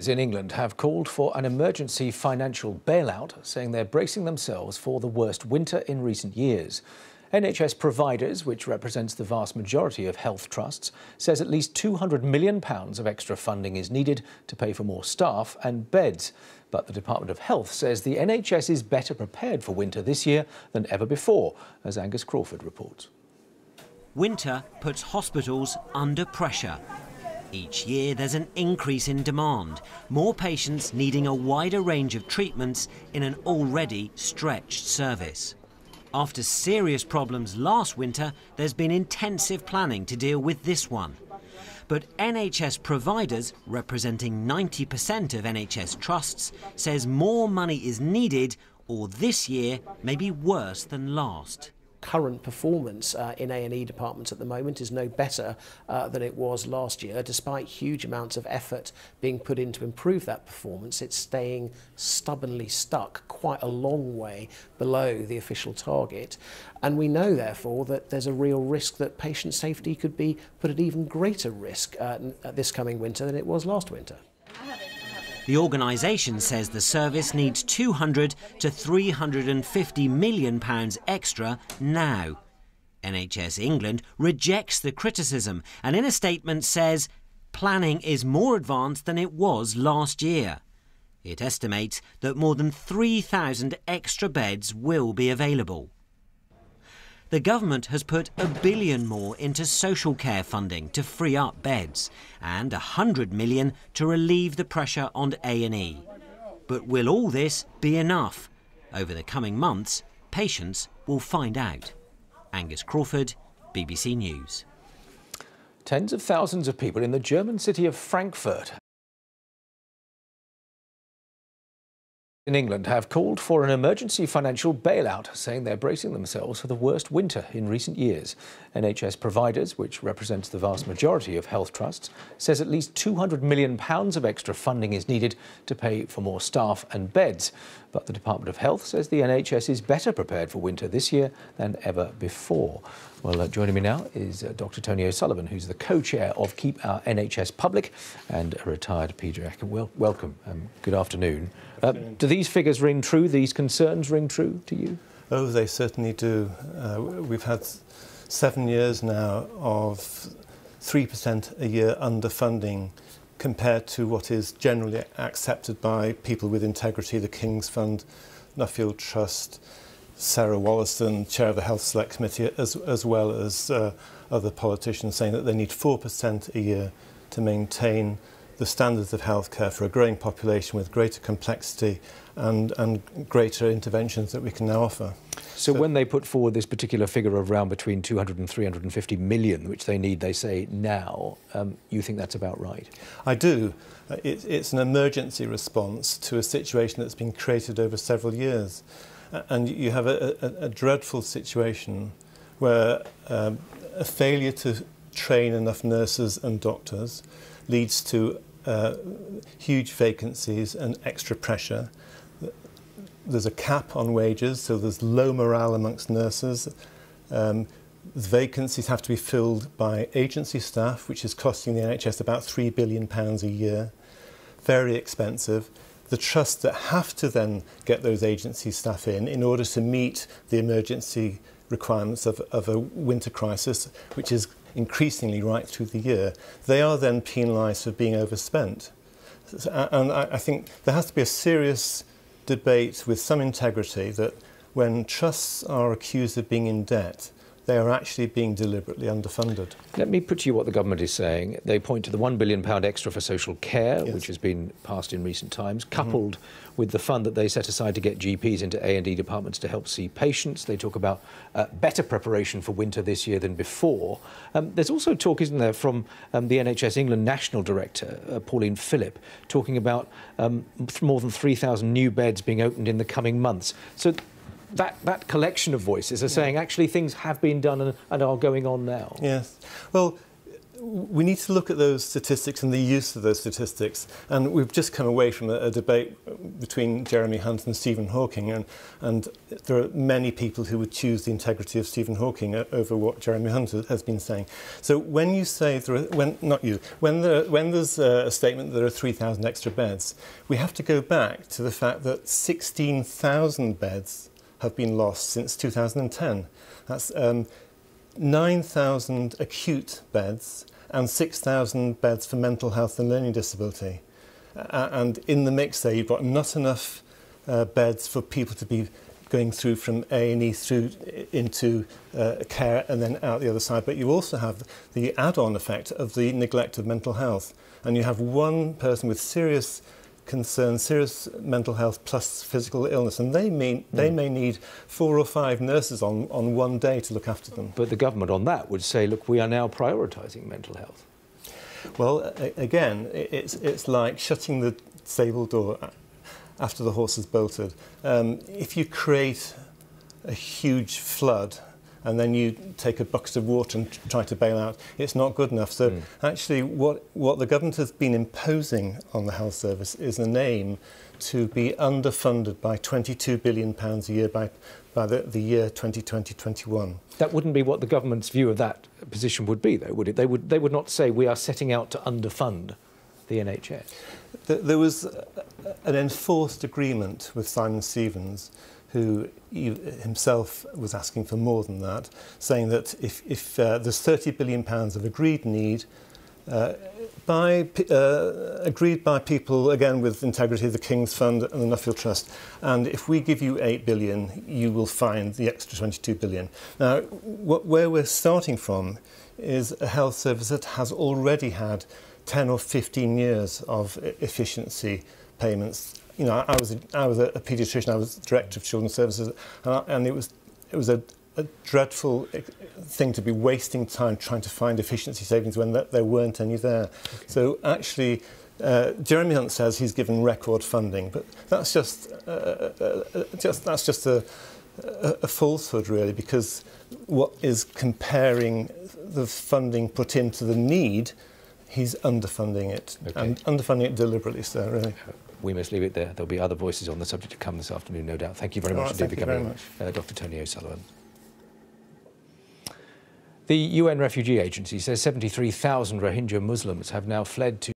In England have called for an emergency financial bailout, saying they're bracing themselves for the worst winter in recent years. NHS Providers, which represents the vast majority of health trusts, says at least £200 million of extra funding is needed to pay for more staff and beds. But the Department of Health says the NHS is better prepared for winter this year than ever before, as Angus Crawford reports. Winter puts hospitals under pressure. Each year there's an increase in demand, more patients needing a wider range of treatments in an already stretched service. After serious problems last winter, there's been intensive planning to deal with this one. But NHS Providers, representing 90% of NHS trusts, says more money is needed, or this year may be worse than last. Current performance in A&E departments at the moment is no better than it was last year. Despite huge amounts of effort being put in to improve that performance, it's staying stubbornly stuck quite a long way below the official target. And we know, therefore, that there's a real risk that patient safety could be put at even greater risk this coming winter than it was last winter. The organisation says the service needs £200 to £350 million extra now. NHS England rejects the criticism and in a statement says planning is more advanced than it was last year. It estimates that more than 3,000 extra beds will be available. The government has put £1 billion more into social care funding to free up beds and £100 million to relieve the pressure on A&E. But will all this be enough? Over the coming months, patients will find out. Angus Crawford, BBC News. Tens of thousands of people in the German city of Frankfurt in England have called for an emergency financial bailout, saying they're bracing themselves for the worst winter in recent years. NHS Providers, which represents the vast majority of health trusts, says at least £200 million of extra funding is needed to pay for more staff and beds. But the Department of Health says the NHS is better prepared for winter this year than ever before. Well, joining me now is Dr. Tony O'Sullivan, who's the co-chair of Keep Our NHS Public and a retired paediatrician. Welcome. Good afternoon. Do these figures ring true? These concerns ring true to you? Oh, they certainly do. We've had 7 years now of 3% a year underfunding compared to what is generally accepted by people with integrity, the King's Fund, Nuffield Trust, Sarah Wollaston, Chair of the Health Select Committee, as well as other politicians saying that they need 4% a year to maintain the standards of healthcare for a growing population with greater complexity and greater interventions that we can now offer. So when they put forward this particular figure of around between 200 and 350 million, which they need, they say now, you think that's about right? I do. It's an emergency response to a situation that's been created over several years. And you have a dreadful situation where a failure to train enough nurses and doctors leads to huge vacancies and extra pressure. There's a cap on wages, so there's low morale amongst nurses. Vacancies have to be filled by agency staff, which is costing the NHS about £3 billion a year. Very expensive. The trusts that have to then get those agency staff in order to meet the emergency requirements of a winter crisis, which is increasingly right through the year, they are then penalised for being overspent. And I think there has to be a serious debate with some integrity that when trusts are accused of being in debt, they are actually being deliberately underfunded. Let me put to you what the government is saying. They point to the £1 billion extra for social care, yes, which has been passed in recent times, coupled with the fund that they set aside to get GPs into A&E departments to help see patients. They talk about better preparation for winter this year than before. There's also talk, isn't there, from the NHS England National Director, Pauline Phillip, talking about more than 3,000 new beds being opened in the coming months. So that collection of voices are saying actually things have been done and are going on now. Yes. Well, we need to look at those statistics and the use of those statistics. And we've just come away from a debate between Jeremy Hunt and Stephen Hawking, and there are many people who would choose the integrity of Stephen Hawking over what Jeremy Hunt has been saying. So when you say when there's a statement that there are 3,000 extra beds, we have to go back to the fact that 16,000 beds have been lost since 2010. That's 9,000 acute beds and 6,000 beds for mental health and learning disability. And in the mix there, you've got not enough beds for people to be going through from A&E through into care and then out the other side. But you also have the add-on effect of the neglect of mental health. And you have one person with serious concern, serious mental health plus physical illness, and they may need 4 or 5 nurses on one day to look after them. But the government on that would say, look, we are now prioritising mental health. Well, again, it's like shutting the stable door after the horse has bolted. If you create a huge flood and then you take a bucket of water and try to bail out, it's not good enough. So actually what the government has been imposing on the health service is an aim to be underfunded by £22 billion a year by the year 2020-21. That wouldn't be what the government's view of that position would be, though, would it? They would not say we are setting out to underfund the NHS. There was an enforced agreement with Simon Stevens, who himself was asking for more than that, saying that if there's £30 billion of agreed need, agreed by people, again, with integrity, the King's Fund and the Nuffield Trust, and if we give you £8 billion, you will find the extra £22 billion. Now, where we're starting from is a health service that has already had 10 or 15 years of efficiency payments. You know, I was a paediatrician. I was director of children's services, and it was a dreadful thing to be wasting time trying to find efficiency savings when there weren't any there. Okay. So actually, Jeremy Hunt says he's given record funding, but that's just a falsehood, really, because what is comparing the funding put into the need, he's underfunding it, and underfunding it deliberately, so really. We must leave it there. There'll be other voices on the subject to come this afternoon, no doubt. Thank you very much indeed for coming, Dr. Tony O'Sullivan. The UN Refugee Agency says 73,000 Rohingya Muslims have now fled to